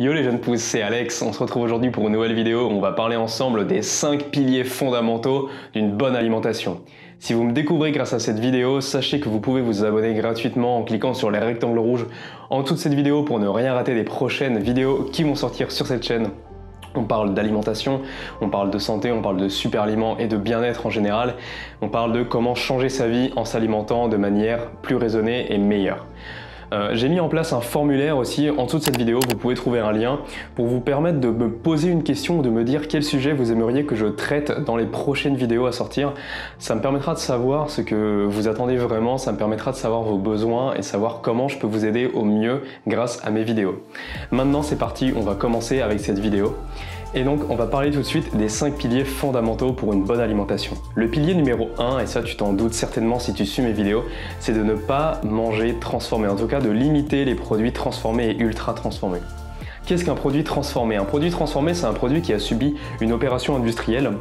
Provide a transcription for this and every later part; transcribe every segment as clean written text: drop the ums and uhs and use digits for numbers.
Yo les jeunes pousses, c'est Alex, on se retrouve aujourd'hui pour une nouvelle vidéo où on va parler ensemble des 5 piliers fondamentaux d'une bonne alimentation. Si vous me découvrez grâce à cette vidéo, sachez que vous pouvez vous abonner gratuitement en cliquant sur les rectangles rouges en dessous de cette vidéo pour ne rien rater des prochaines vidéos qui vont sortir sur cette chaîne. On parle d'alimentation, on parle de santé, on parle de super aliments et de bien-être en général. On parle de comment changer sa vie en s'alimentant de manière plus raisonnée et meilleure. J'ai mis en place un formulaire aussi en dessous de cette vidéo, vous pouvez trouver un lien pour vous permettre de me poser une question ou de me dire quel sujet vous aimeriez que je traite dans les prochaines vidéos à sortir. Ça me permettra de savoir ce que vous attendez vraiment, ça me permettra de savoir vos besoins et savoir comment je peux vous aider au mieux grâce à mes vidéos. Maintenant c'est parti, on va commencer avec cette vidéo. Et donc on va parler tout de suite des 5 piliers fondamentaux pour une bonne alimentation. Le pilier numéro 1, et ça tu t'en doutes certainement si tu suis mes vidéos, c'est de ne pas manger transformé, en tout cas de limiter les produits transformés et ultra transformés. Qu'est-ce qu'un produit transformé? Un produit transformé, c'est un produit qui a subi une opération industrielle.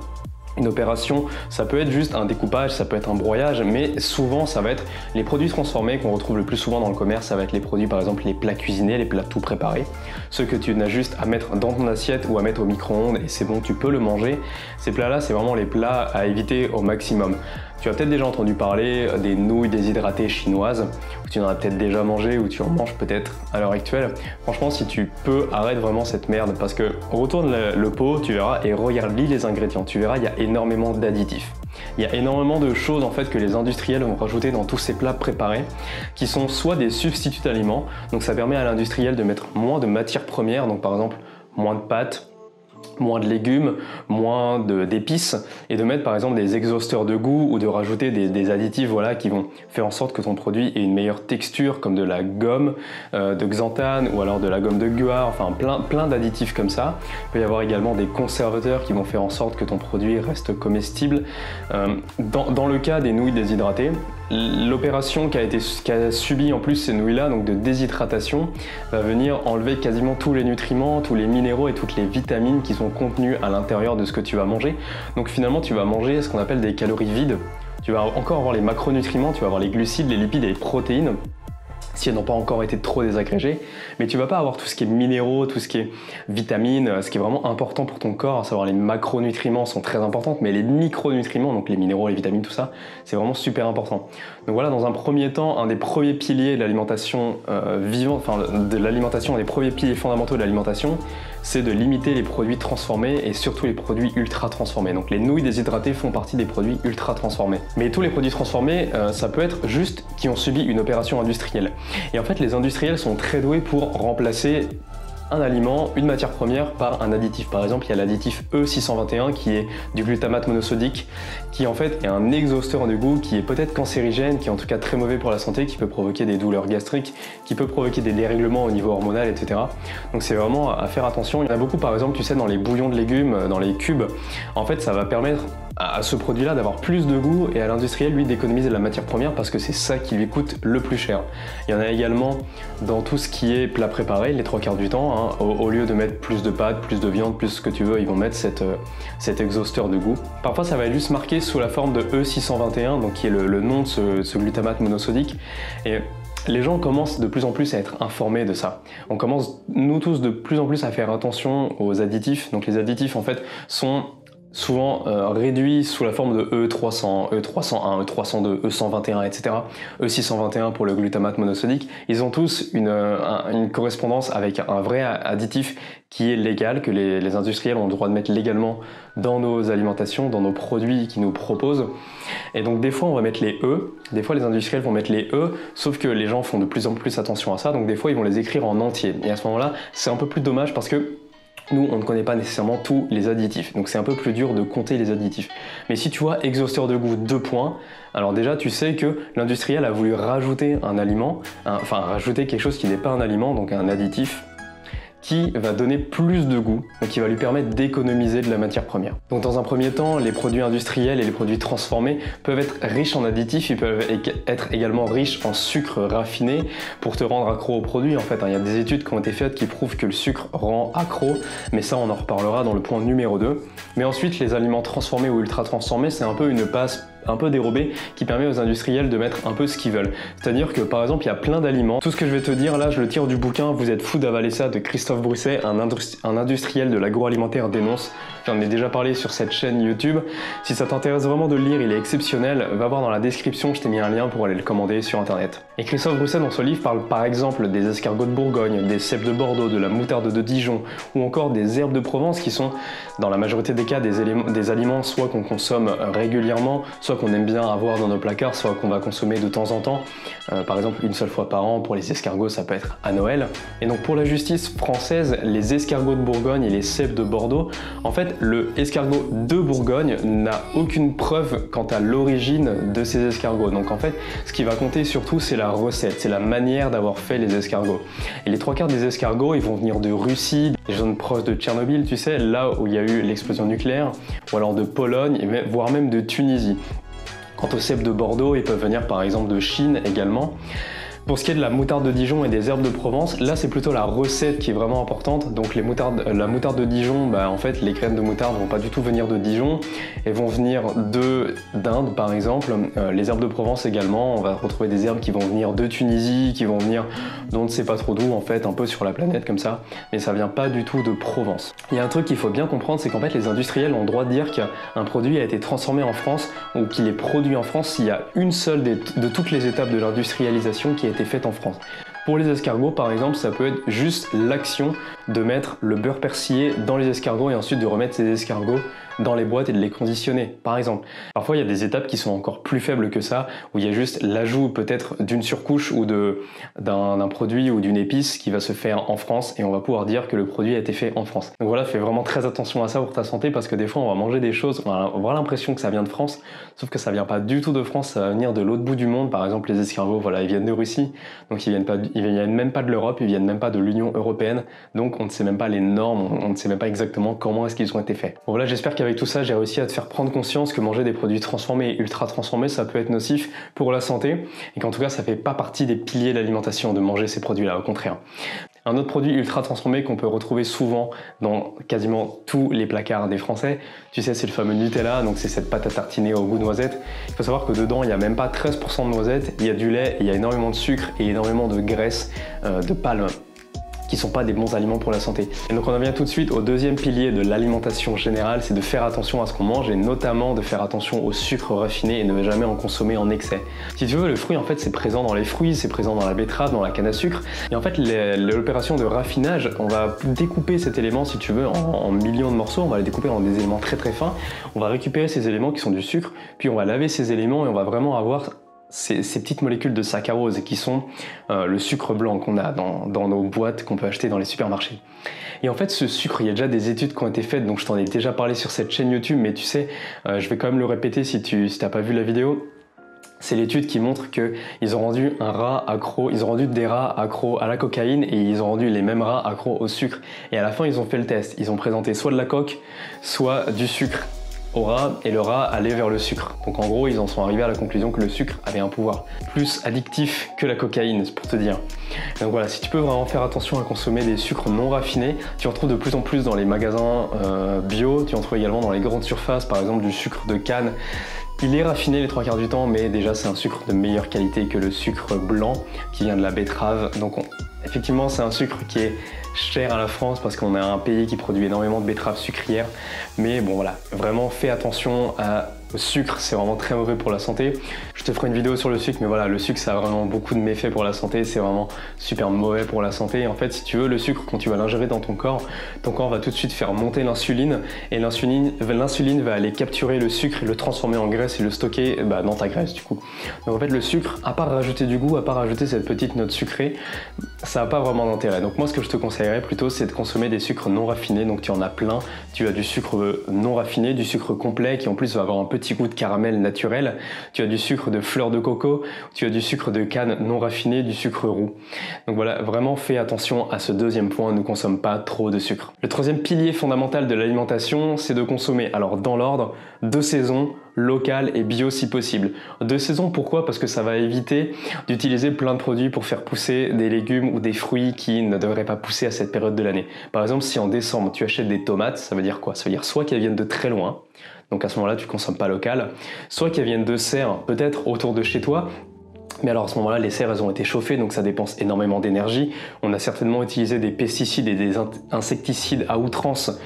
Une opération, ça peut être juste un découpage, ça peut être un broyage, mais souvent ça va être les produits transformés qu'on retrouve le plus souvent dans le commerce, ça va être les produits par exemple les plats cuisinés, les plats tout préparés, ceux que tu n'as juste à mettre dans ton assiette ou à mettre au micro-ondes et c'est bon, tu peux le manger. Ces plats-là, c'est vraiment les plats à éviter au maximum. Tu as peut-être déjà entendu parler des nouilles déshydratées chinoises, ou tu en as peut-être déjà mangé, ou tu en manges peut-être à l'heure actuelle. Franchement, si tu peux, arrête vraiment cette merde, parce que retourne le pot, tu verras, et regarde-lis les ingrédients. Tu verras, il y a énormément d'additifs. Il y a énormément de choses en fait que les industriels vont rajouter dans tous ces plats préparés, qui sont soit des substituts aliments, donc ça permet à l'industriel de mettre moins de matières premières, donc par exemple moins de pâtes, moins de légumes, moins d'épices et de mettre par exemple des exhausteurs de goût ou de rajouter des additifs voilà, qui vont faire en sorte que ton produit ait une meilleure texture comme de la gomme de xanthane ou alors de la gomme de guar, enfin plein d'additifs comme ça. Il peut y avoir également des conservateurs qui vont faire en sorte que ton produit reste comestible. Dans le cas des nouilles déshydratées, l'opération qui a subi en plus ces nouilles-là, donc de déshydratation, va venir enlever quasiment tous les nutriments, tous les minéraux et toutes les vitamines qui sont contenus à l'intérieur de ce que tu vas manger. Donc finalement, tu vas manger ce qu'on appelle des calories vides. Tu vas encore avoir les macronutriments, tu vas avoir les glucides, les lipides et les protéines, si elles n'ont pas encore été trop désagrégées, mais tu vas pas avoir tout ce qui est minéraux, tout ce qui est vitamines, ce qui est vraiment important pour ton corps, à savoir les macronutriments sont très importants, mais les micronutriments, donc les minéraux, les vitamines, tout ça, c'est vraiment super important. Donc voilà, dans un premier temps, un des premiers piliers de l'alimentation vivante, enfin de l'alimentation, un des premiers piliers fondamentaux de l'alimentation, c'est de limiter les produits transformés et surtout les produits ultra transformés. Donc les nouilles déshydratées font partie des produits ultra transformés. Mais tous les produits transformés, ça peut être juste qui ont subi une opération industrielle. Et en fait, les industriels sont très doués pour remplacer un aliment, une matière première par un additif. Par exemple, il y a l'additif E621 qui est du glutamate monosodique, qui en fait est un exhausteur de goût qui est peut-être cancérigène, qui est en tout cas très mauvais pour la santé, qui peut provoquer des douleurs gastriques, qui peut provoquer des dérèglements au niveau hormonal, etc. Donc c'est vraiment à faire attention. Il y en a beaucoup par exemple, tu sais, dans les bouillons de légumes, dans les cubes, en fait ça va permettre à ce produit-là d'avoir plus de goût et à l'industriel lui d'économiser de la matière première parce que c'est ça qui lui coûte le plus cher. Il y en a également dans tout ce qui est plat préparé, les 3/4 du temps, hein, au lieu de mettre plus de pâtes, plus de viande, plus ce que tu veux, ils vont mettre cet exhausteur de goût. Parfois ça va être juste marqué sous la forme de E621, donc qui est le nom de ce glutamate monosodique. Et les gens commencent de plus en plus à être informés de ça. On commence, nous tous, de plus en plus à faire attention aux additifs. Donc les additifs en fait sont souvent réduits sous la forme de E300, E301, E302, E121, etc. E621 pour le glutamate monosodique. Ils ont tous une correspondance avec un vrai additif qui est légal, que les industriels ont le droit de mettre légalement dans nos alimentations, dans nos produits qu'ils nous proposent. Et donc des fois on va mettre les E, des fois les industriels vont mettre les E, sauf que les gens font de plus en plus attention à ça, donc des fois ils vont les écrire en entier. Et à ce moment-là, c'est un peu plus dommage parce que nous, on ne connaît pas nécessairement tous les additifs, donc c'est un peu plus dur de compter les additifs. Mais si tu vois exhausteur de goût 2 points, alors déjà tu sais que l'industriel a voulu rajouter un aliment, rajouter quelque chose qui n'est pas un aliment, donc un additif, qui va donner plus de goût, donc qui va lui permettre d'économiser de la matière première. Donc dans un premier temps, les produits industriels et les produits transformés peuvent être riches en additifs, ils peuvent être également riches en sucre raffiné pour te rendre accro au produit. En fait, il y a des études qui ont été faites qui prouvent que le sucre rend accro, mais ça on en reparlera dans le point numéro 2. Mais ensuite, les aliments transformés ou ultra transformés, c'est un peu une passe un peu dérobé qui permet aux industriels de mettre un peu ce qu'ils veulent. C'est-à-dire que par exemple il y a plein d'aliments, tout ce que je vais te dire là je le tire du bouquin Vous êtes fou d'avaler ça de Christophe Brousset, un industriel de l'agroalimentaire dénonce. J'en ai déjà parlé sur cette chaîne YouTube. Si ça t'intéresse vraiment de le lire, il est exceptionnel, va voir dans la description, je t'ai mis un lien pour aller le commander sur internet. Et Christophe Brousset dans ce livre parle par exemple des escargots de Bourgogne, des cèpes de Bordeaux, de la moutarde de Dijon ou encore des herbes de Provence qui sont dans la majorité des cas des aliments soit qu'on consomme régulièrement, soit qu'on aime bien avoir dans nos placards, soit qu'on va consommer de temps en temps. Par exemple une seule fois par an, pour les escargots ça peut être à Noël. Et donc pour la justice française, les escargots de Bourgogne et les cèpes de Bordeaux, en fait le escargot de Bourgogne n'a aucune preuve quant à l'origine de ces escargots. Donc en fait ce qui va compter surtout c'est la recette, c'est la manière d'avoir fait les escargots. Et les 3/4 des escargots ils vont venir de Russie, des zones proches de Tchernobyl, tu sais, là où il y a eu l'explosion nucléaire, ou alors de Pologne, voire même de Tunisie. Quant aux cèpes de Bordeaux, ils peuvent venir par exemple de Chine également. Pour ce qui est de la moutarde de Dijon et des herbes de Provence, là c'est plutôt la recette qui est vraiment importante. Donc la moutarde de Dijon, en fait les graines de moutarde vont pas du tout venir de Dijon, elles vont venir d'Inde par exemple. Les herbes de Provence également, on va retrouver des herbes qui vont venir de Tunisie, qui vont venir d'on ne sait pas trop d'où en fait, un peu sur la planète comme ça, mais ça vient pas du tout de Provence. Il y a un truc qu'il faut bien comprendre, c'est qu'en fait les industriels ont le droit de dire qu'un produit a été transformé en France ou qu'il est produit en France s'il y a une seule de toutes les étapes de l'industrialisation qui a été faite en France. Pour les escargots par exemple, ça peut être juste l'action de mettre le beurre persillé dans les escargots et ensuite de remettre ces escargots dans les boîtes et de les conditionner par exemple. Parfois il y a des étapes qui sont encore plus faibles que ça, où il y a juste l'ajout peut-être d'une surcouche ou d'un produit ou d'une épice qui va se faire en France et on va pouvoir dire que le produit a été fait en France. Donc voilà, fais vraiment très attention à ça pour ta santé parce que des fois on va manger des choses, on va avoir l'impression que ça vient de France, sauf que ça vient pas du tout de France, ça va venir de l'autre bout du monde. Par exemple les escargots, voilà, ils viennent de Russie, donc ils viennent même pas de l'Europe, ils viennent même pas de l'Union européenne, donc on ne sait même pas les normes, on ne sait même pas exactement comment est-ce qu'ils ont été faits. Bon voilà, j'espère qu'avec tout ça j'ai réussi à te faire prendre conscience que manger des produits transformés et ultra transformés ça peut être nocif pour la santé et qu'en tout cas ça fait pas partie des piliers de l'alimentation de manger ces produits là, au contraire. Un autre produit ultra transformé qu'on peut retrouver souvent dans quasiment tous les placards des Français, tu sais, c'est le fameux Nutella, donc c'est cette pâte à tartiner au goût noisette. Il faut savoir que dedans il n'y a même pas 13% de noisettes, il y a du lait, il y a énormément de sucre et énormément de graisse de palme, qui sont pas des bons aliments pour la santé. Et donc on en vient tout de suite au deuxième pilier de l'alimentation générale, c'est de faire attention à ce qu'on mange et notamment de faire attention au sucre raffiné et ne jamais en consommer en excès. Si tu veux, le fruit en fait c'est présent dans les fruits, c'est présent dans la betterave, dans la canne à sucre et en fait l'opération de raffinage, on va découper cet élément si tu veux en millions de morceaux, on va les découper en des éléments très très fins, on va récupérer ces éléments qui sont du sucre, puis on va laver ces éléments et on va vraiment avoir ces petites molécules de saccharose qui sont le sucre blanc qu'on a dans nos boîtes qu'on peut acheter dans les supermarchés. Et en fait ce sucre, il y a déjà des études qui ont été faites, donc je t'en ai déjà parlé sur cette chaîne YouTube, mais tu sais, je vais quand même le répéter si t'as pas vu la vidéo. C'est l'étude qui montre qu'ils ont rendu ils ont rendu des rats accros à la cocaïne et ils ont rendu les mêmes rats accros au sucre. Et à la fin ils ont fait le test, ils ont présenté soit de la coke, soit du sucre au rat et le rat allait vers le sucre. Donc en gros ils en sont arrivés à la conclusion que le sucre avait un pouvoir plus addictif que la cocaïne, c'est pour te dire. Donc voilà, si tu peux vraiment faire attention à consommer des sucres non raffinés, tu en trouves de plus en plus dans les magasins bio, tu en trouves également dans les grandes surfaces, par exemple du sucre de canne. Il est raffiné les 3/4 du temps, mais déjà c'est un sucre de meilleure qualité que le sucre blanc qui vient de la betterave. Donc effectivement c'est un sucre qui est cher à la France parce qu'on est un pays qui produit énormément de betteraves sucrières, mais bon voilà, vraiment fais attention au sucre, c'est vraiment très mauvais pour la santé. Je te ferai une vidéo sur le sucre, mais voilà, le sucre ça a vraiment beaucoup de méfaits pour la santé, c'est vraiment super mauvais pour la santé. Et en fait si tu veux, le sucre, quand tu vas l'ingérer dans ton corps va tout de suite faire monter l'insuline et l'insuline va aller capturer le sucre et le transformer en graisse et le stocker dans ta graisse du coup. Donc en fait le sucre, à part rajouter du goût, à part rajouter cette petite note sucrée, ça n'a pas vraiment d'intérêt. Donc moi ce que je te conseillerais plutôt c'est de consommer des sucres non raffinés, donc tu en as plein. Tu as du sucre non raffiné, du sucre complet qui en plus va avoir un petit goût de caramel naturel, tu as du sucre de fleur de coco, tu as du sucre de canne non raffiné, du sucre roux. Donc voilà, vraiment fais attention à ce deuxième point, ne consomme pas trop de sucre. Le troisième pilier fondamental de l'alimentation, c'est de consommer, alors dans l'ordre, de saison, local et bio si possible. De saison, pourquoi? Parce que ça va éviter d'utiliser plein de produits pour faire pousser des légumes ou des fruits qui ne devraient pas pousser à cette période de l'année. Par exemple, si en décembre tu achètes des tomates, ça veut dire quoi? Ça veut dire soit qu'elles viennent de très loin, donc à ce moment-là tu ne consommes pas local, soit qu'elles viennent de serres peut-être autour de chez toi. Mais alors à ce moment-là, les serres elles ont été chauffées, donc ça dépense énormément d'énergie. On a certainement utilisé des pesticides et des insecticides à outrance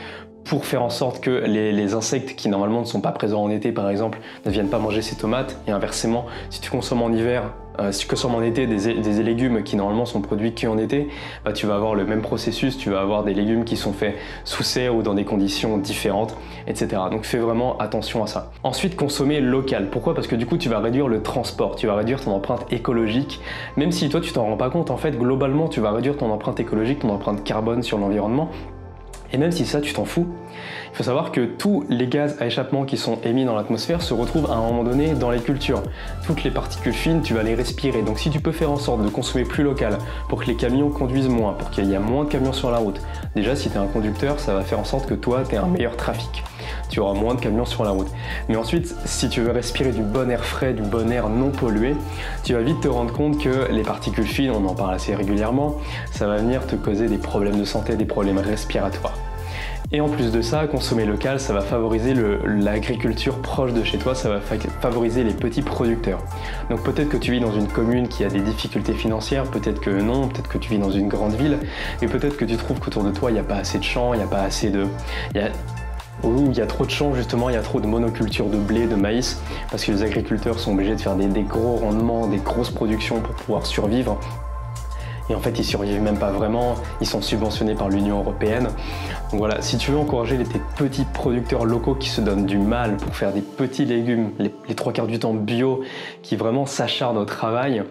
pour faire en sorte que les insectes qui normalement ne sont pas présents en été par exemple ne viennent pas manger ces tomates, et inversement, si tu consommes en hiver, si tu consommes en été des légumes qui normalement sont produits qu'en été, bah, tu vas avoir le même processus, tu vas avoir des légumes qui sont faits sous serre ou dans des conditions différentes, etc. Donc fais vraiment attention à ça. Ensuite, consommer local. Pourquoi? Parce que du coup tu vas réduire le transport, tu vas réduire ton empreinte écologique, même si toi tu t'en rends pas compte, en fait globalement tu vas réduire ton empreinte écologique, ton empreinte carbone sur l'environnement. Et même si ça, tu t'en fous, il faut savoir que tous les gaz à échappement qui sont émis dans l'atmosphère se retrouvent à un moment donné dans les cultures. Toutes les particules fines, tu vas les respirer. Donc si tu peux faire en sorte de consommer plus local pour que les camions conduisent moins, pour qu'il y ait moins de camions sur la route, déjà si tu es un conducteur, ça va faire en sorte que toi, tu aies un meilleur trafic. Tu auras moins de camions sur la route. Mais ensuite, si tu veux respirer du bon air frais, du bon air non pollué, tu vas vite te rendre compte que les particules fines, on en parle assez régulièrement, ça va venir te causer des problèmes de santé, des problèmes respiratoires. Et en plus de ça, consommer local, ça va favoriser l'agriculture proche de chez toi, ça va favoriser les petits producteurs. Donc peut-être que tu vis dans une commune qui a des difficultés financières, peut-être que non, peut-être que tu vis dans une grande ville, et peut-être que tu trouves qu'autour de toi, il n'y a pas assez de champs, il n'y a pas assez de... il y a trop de champs justement, il y a trop de monoculture de blé, de maïs, parce que les agriculteurs sont obligés de faire des gros rendements, des grosses productions pour pouvoir survivre. Et en fait, ils survivent même pas vraiment, ils sont subventionnés par l'Union européenne. Donc voilà, si tu veux encourager tes petits producteurs locaux qui se donnent du mal pour faire des petits légumes, les trois quarts du temps bio, qui vraiment s'acharnent au travail,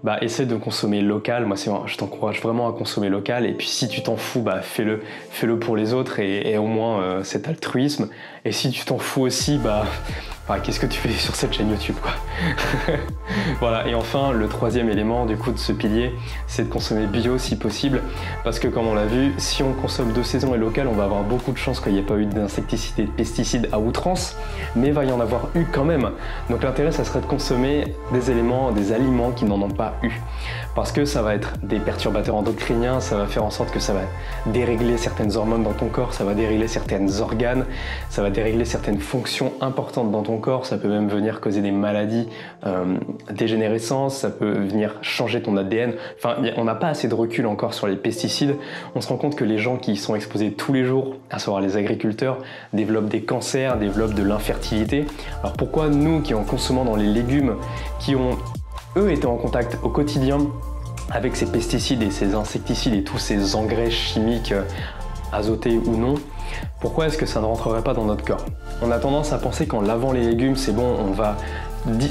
bah essaie de consommer local. Moi je t'encourage vraiment à consommer local, et puis si tu t'en fous, bah fais-le pour les autres, et au moins cet altruisme. Et si tu t'en fous aussi, bah qu'est-ce que tu fais sur cette chaîne YouTube, quoi. Voilà, et enfin le troisième élément du coup de ce pilier, c'est de consommer bio si possible, parce que comme on l'a vu, si on consomme de saison et local, on va avoir beaucoup de chances qu'il n'y ait pas eu d'insecticides et de pesticides à outrance, mais il va y en avoir eu quand même. Donc l'intérêt, ça serait de consommer des aliments qui n'en ont pas eu, parce que ça va être des perturbateurs endocriniens, ça va faire en sorte que ça va dérégler certaines hormones dans ton corps, ça va dérégler certains organes, ça va dérégler certaines fonctions importantes dans ton corps, ça peut même venir causer des maladies, dégénérescence, ça peut venir changer ton ADN. Enfin, on n'a pas assez de recul encore sur les pesticides. On se rend compte que les gens qui y sont exposés tous les jours, à savoir les agriculteurs, développent des cancers, développent de l'infertilité. Alors pourquoi nous, qui en consommons dans les légumes, qui ont eux été en contact au quotidien avec ces pesticides et ces insecticides et tous ces engrais chimiques, azotés ou non, pourquoi est-ce que ça ne rentrerait pas dans notre corps? On a tendance à penser qu'en lavant les légumes, c'est bon, on va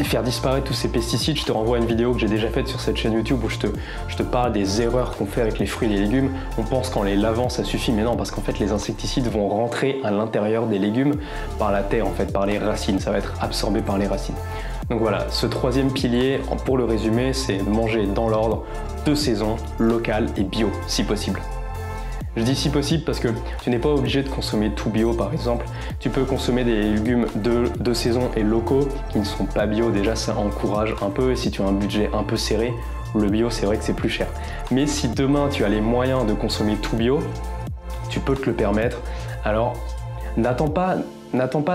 faire disparaître tous ces pesticides. Je te renvoie à une vidéo que j'ai déjà faite sur cette chaîne YouTube où je te parle des erreurs qu'on fait avec les fruits et les légumes. On pense qu'en les lavant ça suffit, mais non, parce qu'en fait les insecticides vont rentrer à l'intérieur des légumes par la terre, en fait, par les racines. Ça va être absorbé par les racines. Donc voilà, ce troisième pilier, pour le résumer, c'est manger dans l'ordre, de saison, local et bio, si possible. Je dis si possible parce que tu n'es pas obligé de consommer tout bio par exemple. Tu peux consommer des légumes de saison et locaux qui ne sont pas bio, déjà ça encourage un peu, et si tu as un budget un peu serré, le bio c'est vrai que c'est plus cher. Mais si demain tu as les moyens de consommer tout bio, tu peux te le permettre. Alors n'attends pas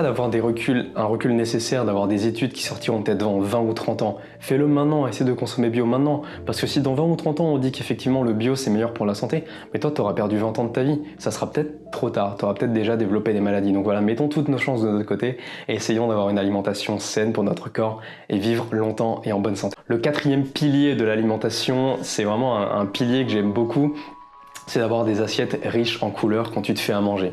d'avoir un recul nécessaire, d'avoir des études qui sortiront peut-être dans 20 ou 30 ans. Fais-le maintenant, essaie de consommer bio maintenant. Parce que si dans 20 ou 30 ans on dit qu'effectivement le bio c'est meilleur pour la santé, mais toi tu auras perdu 20 ans de ta vie, ça sera peut-être trop tard, tu auras peut-être déjà développé des maladies. Donc voilà, mettons toutes nos chances de notre côté et essayons d'avoir une alimentation saine pour notre corps et vivre longtemps et en bonne santé. Le quatrième pilier de l'alimentation, c'est vraiment un pilier que j'aime beaucoup, c'est d'avoir des assiettes riches en couleurs quand tu te fais à manger.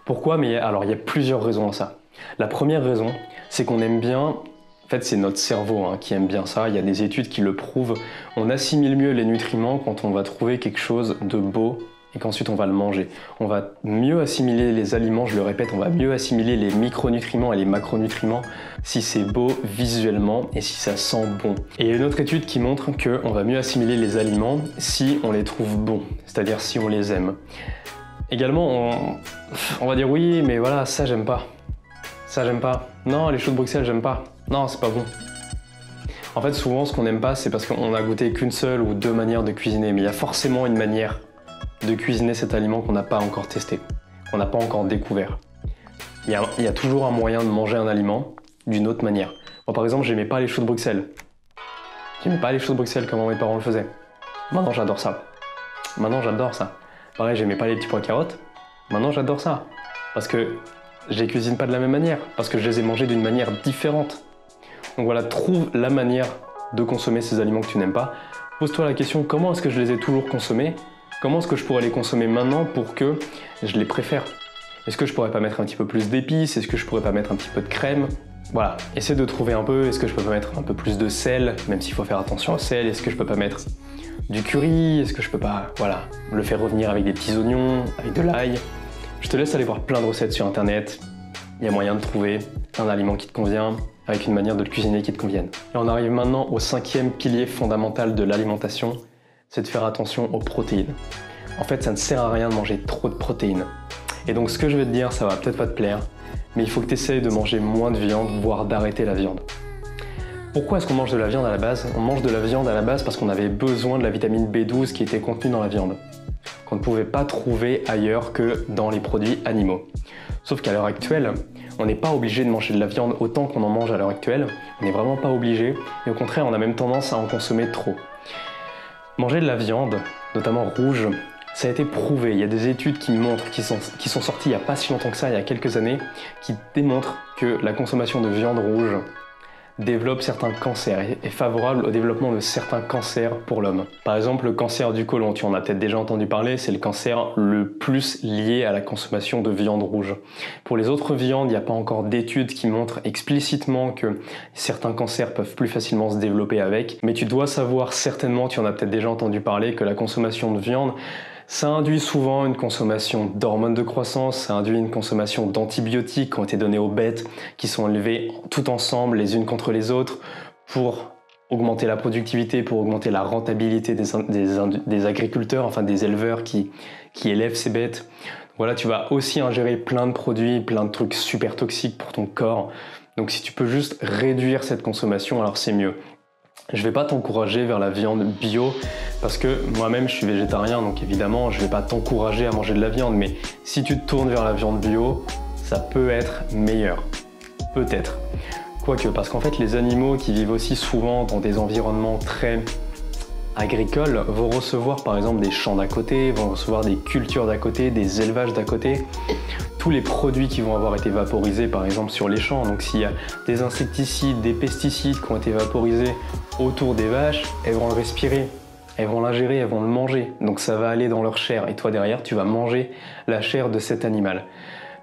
Pourquoi? Mais alors il y a plusieurs raisons à ça. La première raison, c'est qu'on aime bien, en fait c'est notre cerveau qui aime bien ça, il y a des études qui le prouvent, on assimile mieux les nutriments quand on va trouver quelque chose de beau et qu'ensuite on va le manger. On va mieux assimiler les aliments, je le répète, on va mieux assimiler les micronutriments et les macronutriments si c'est beau visuellement et si ça sent bon. Et il y a une autre étude qui montre qu'on va mieux assimiler les aliments si on les trouve bons, c'est-à-dire si on les aime. Également, on va dire oui, mais voilà, ça j'aime pas. Ça j'aime pas. Non, les choux de Bruxelles j'aime pas. Non, c'est pas bon. En fait, souvent ce qu'on n'aime pas, c'est parce qu'on a goûté qu'une seule ou deux manières de cuisiner. Mais il y a forcément une manière de cuisiner cet aliment qu'on n'a pas encore testé, qu'on n'a pas encore découvert. Il y a toujours un moyen de manger un aliment d'une autre manière. Moi par exemple, j'aimais pas les choux de Bruxelles. J'aimais pas les choux de Bruxelles comme mes parents le faisaient. Maintenant j'adore ça. Maintenant j'adore ça. Pareil, j'aimais pas les petits pois carottes. Maintenant j'adore ça. Parce que je les cuisine pas de la même manière. Parce que je les ai mangés d'une manière différente. Donc voilà, trouve la manière de consommer ces aliments que tu n'aimes pas. Pose-toi la question, comment est-ce que je les ai toujours consommés? Comment est-ce que je pourrais les consommer maintenant pour que je les préfère? Est-ce que je pourrais pas mettre un petit peu plus d'épices? Est-ce que je pourrais pas mettre un petit peu de crème? Voilà, essaie de trouver un peu, est-ce que je peux pas mettre un peu plus de sel, même s'il faut faire attention au sel? Est-ce que je peux pas mettre du curry? Est-ce que je peux pas, voilà, le faire revenir avec des petits oignons, avec de l'ail? Je te laisse aller voir plein de recettes sur internet. Il y a moyen de trouver un aliment qui te convient, avec une manière de le cuisiner qui te convienne. Et on arrive maintenant au 5e pilier fondamental de l'alimentation, c'est de faire attention aux protéines. En fait, ça ne sert à rien de manger trop de protéines. Et donc ce que je vais te dire, ça va peut-être pas te plaire, mais il faut que tu essayes de manger moins de viande, voire d'arrêter la viande. Pourquoi est-ce qu'on mange de la viande à la base? On mange de la viande à la base parce qu'on avait besoin de la vitamine B12 qui était contenue dans la viande, qu'on ne pouvait pas trouver ailleurs que dans les produits animaux. Sauf qu'à l'heure actuelle, on n'est pas obligé de manger de la viande autant qu'on en mange à l'heure actuelle, on n'est vraiment pas obligé, et au contraire, on a même tendance à en consommer trop. Manger de la viande, notamment rouge, ça a été prouvé. Il y a des études qui montrent, qui sont sorties il n'y a pas si longtemps que ça, il y a quelques années, qui démontrent que la consommation de viande rouge développe certains cancers, est favorable au développement de certains cancers pour l'homme. Par exemple, le cancer du côlon, tu en as peut-être déjà entendu parler, c'est le cancer le plus lié à la consommation de viande rouge. Pour les autres viandes, il n'y a pas encore d'études qui montrent explicitement que certains cancers peuvent plus facilement se développer avec, mais tu dois savoir certainement, tu en as peut-être déjà entendu parler, que la consommation de viande, ça induit souvent une consommation d'hormones de croissance, ça induit une consommation d'antibiotiques qui ont été donnés aux bêtes, qui sont élevées tout ensemble, les unes contre les autres, pour augmenter la productivité, pour augmenter la rentabilité des agriculteurs, enfin des éleveurs qui élèvent ces bêtes. Voilà, tu vas aussi ingérer plein de produits, plein de trucs super toxiques pour ton corps. Donc si tu peux juste réduire cette consommation, alors c'est mieux. Je vais pas t'encourager vers la viande bio parce que moi-même je suis végétarien, donc évidemment je vais pas t'encourager à manger de la viande, mais si tu te tournes vers la viande bio, ça peut être meilleur. Peut-être. Quoique, parce qu'en fait les animaux qui vivent aussi souvent dans des environnements très agricoles vont recevoir par exemple des champs d'à côté, vont recevoir des cultures d'à côté, des élevages d'à côté. Tous les produits qui vont avoir été vaporisés par exemple sur les champs, donc s'il y a des insecticides, des pesticides qui ont été vaporisés autour des vaches, elles vont le respirer, elles vont l'ingérer, elles vont le manger, donc ça va aller dans leur chair et toi derrière tu vas manger la chair de cet animal.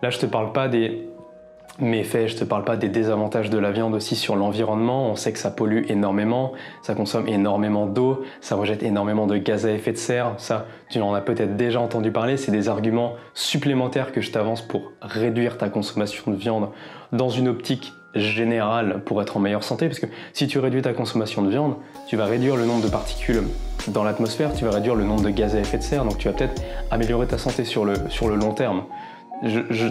Là je te parle pas des méfaits, je te parle pas des désavantages de la viande aussi sur l'environnement. On sait que ça pollue énormément, ça consomme énormément d'eau, ça rejette énormément de gaz à effet de serre, ça tu en as peut-être déjà entendu parler, c'est des arguments supplémentaires que je t'avance pour réduire ta consommation de viande dans une optique générale pour être en meilleure santé, parce que si tu réduis ta consommation de viande, tu vas réduire le nombre de particules dans l'atmosphère, tu vas réduire le nombre de gaz à effet de serre, donc tu vas peut-être améliorer ta santé sur le long terme.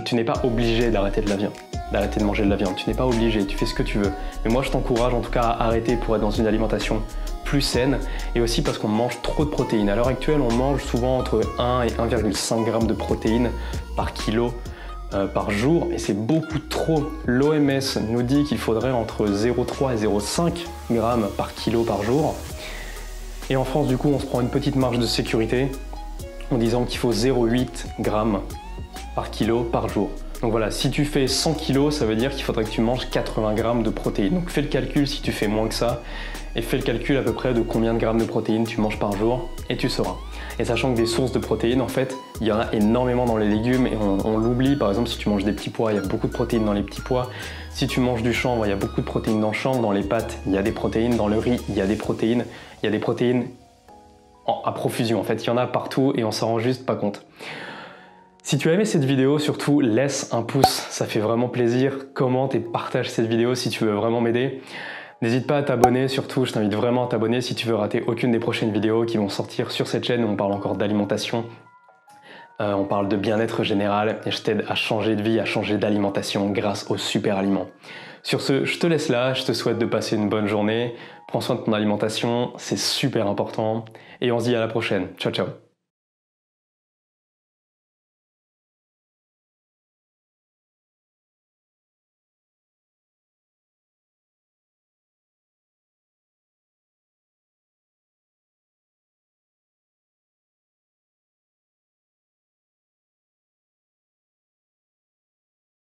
Tu n'es pas obligé d'arrêter de la viande, d'arrêter de manger de la viande, tu n'es pas obligé, tu fais ce que tu veux. Mais moi je t'encourage en tout cas à arrêter pour être dans une alimentation plus saine, et aussi parce qu'on mange trop de protéines. À l'heure actuelle, on mange souvent entre 1 et 1,5 g de protéines par kilo par jour, et c'est beaucoup trop. L'OMS nous dit qu'il faudrait entre 0,3 et 0,5 g par kilo par jour. Et en France, du coup, on se prend une petite marge de sécurité en disant qu'il faut 0,8 g par kilo par jour. Donc voilà, si tu fais 100 kg, ça veut dire qu'il faudrait que tu manges 80 g de protéines. Donc fais le calcul si tu fais moins que ça, et fais le calcul à peu près de combien de grammes de protéines tu manges par jour, et tu sauras. Et sachant que des sources de protéines, en fait, il y en a énormément dans les légumes, et on l'oublie. Par exemple, si tu manges des petits pois, il y a beaucoup de protéines dans les petits pois. Si tu manges du chanvre, il y a beaucoup de protéines dans le chanvre. Dans les pâtes, il y a des protéines. Dans le riz, il y a des protéines. Il y a des protéines à profusion. En fait, il y en a partout, et on s'en rend juste pas compte. Si tu as aimé cette vidéo, surtout laisse un pouce, ça fait vraiment plaisir. Commente et partage cette vidéo si tu veux vraiment m'aider. N'hésite pas à t'abonner, surtout je t'invite vraiment à t'abonner si tu veux rater aucune des prochaines vidéos qui vont sortir sur cette chaîne où on parle encore d'alimentation. on parle de bien-être général et je t'aide à changer de vie, à changer d'alimentation grâce aux super aliments. Sur ce, je te laisse là, je te souhaite de passer une bonne journée. Prends soin de ton alimentation, c'est super important et on se dit à la prochaine. Ciao ciao.